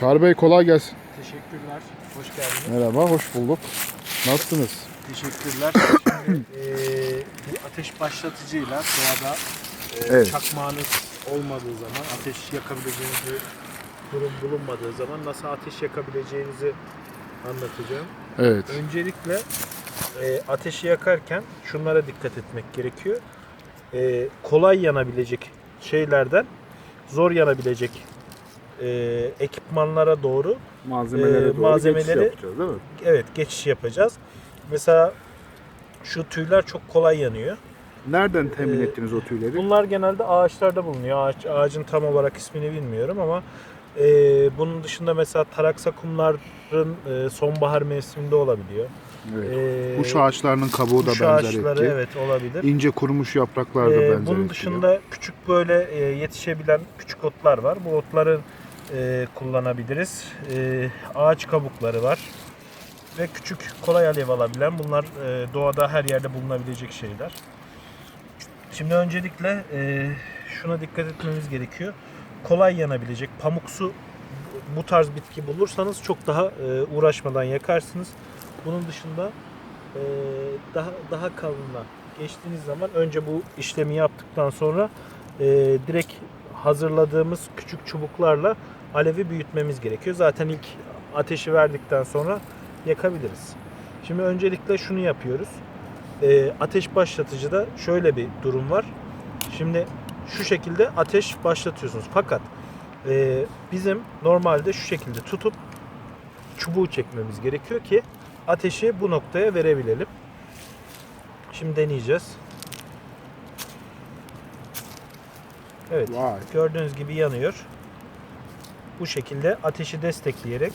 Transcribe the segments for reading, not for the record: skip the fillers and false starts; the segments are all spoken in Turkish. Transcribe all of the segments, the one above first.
Çağrı Bey kolay gelsin. Teşekkürler. Hoş geldiniz. Merhaba, hoş bulduk. Nasılsınız? Teşekkürler. Şimdi bir ateş başlatıcıyla doğada Evet. çakmağınız olmadığı zaman, ateş yakabileceğiniz bir durum bulunmadığı zaman nasıl ateş yakabileceğinizi anlatacağım. Evet. Öncelikle ateşi yakarken şunlara dikkat etmek gerekiyor. Kolay yanabilecek şeylerden zor yanabilecek ekipmanlara doğru Malzemeleri geçiş yapacağız değil mi? evet geçiş yapacağız. Mesela şu tüyler çok kolay yanıyor. Nereden temin ettiniz o tüyleri? Bunlar genelde ağaçlarda bulunuyor. Ağacın tam olarak ismini bilmiyorum ama bunun dışında mesela taraksa kumların sonbahar mevsiminde olabiliyor. Evet. Kuş ağaçlarının kabuğu da Kuş benzer ağaçları etki. evet olabilir. İnce kurumuş yapraklar da benzer Bunun etkiliyor. dışında küçük böyle yetişebilen küçük otlar var. Bu otları kullanabiliriz. Ağaç kabukları var. Ve küçük kolay alev alabilen bunlar doğada her yerde bulunabilecek şeyler. Şimdi öncelikle şuna dikkat etmemiz gerekiyor. Kolay yanabilecek pamuksu bu tarz bitki bulursanız çok daha uğraşmadan yakarsınız. Bunun dışında daha kalınla geçtiğiniz zaman önce bu işlemi yaptıktan sonra direkt hazırladığımız küçük çubuklarla alevi büyütmemiz gerekiyor. Zaten ilk ateşi verdikten sonra yakabiliriz. Şimdi öncelikle şunu yapıyoruz. Ateş başlatıcıda şöyle bir durum var. Şimdi şu şekilde ateş başlatıyorsunuz. Fakat bizim normalde şu şekilde tutup çubuğu çekmemiz gerekiyor ki ateşi bu noktaya verebilelim. Şimdi deneyeceğiz. Evet. Vay. Gördüğünüz gibi yanıyor. Bu şekilde ateşi destekleyerek,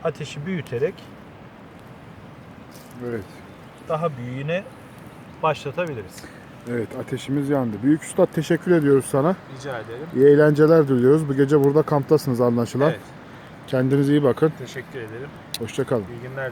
ateşi büyüterek Evet. daha büyüğüne başlatabiliriz. Evet, ateşimiz yandı. Büyük Üstad teşekkür ediyoruz sana. Rica ederim. İyi eğlenceler diliyoruz. Bu gece burada kamptasınız anlaşılan. Evet. Kendinize iyi bakın. Teşekkür ederim. Hoşça kalın. İyi günler.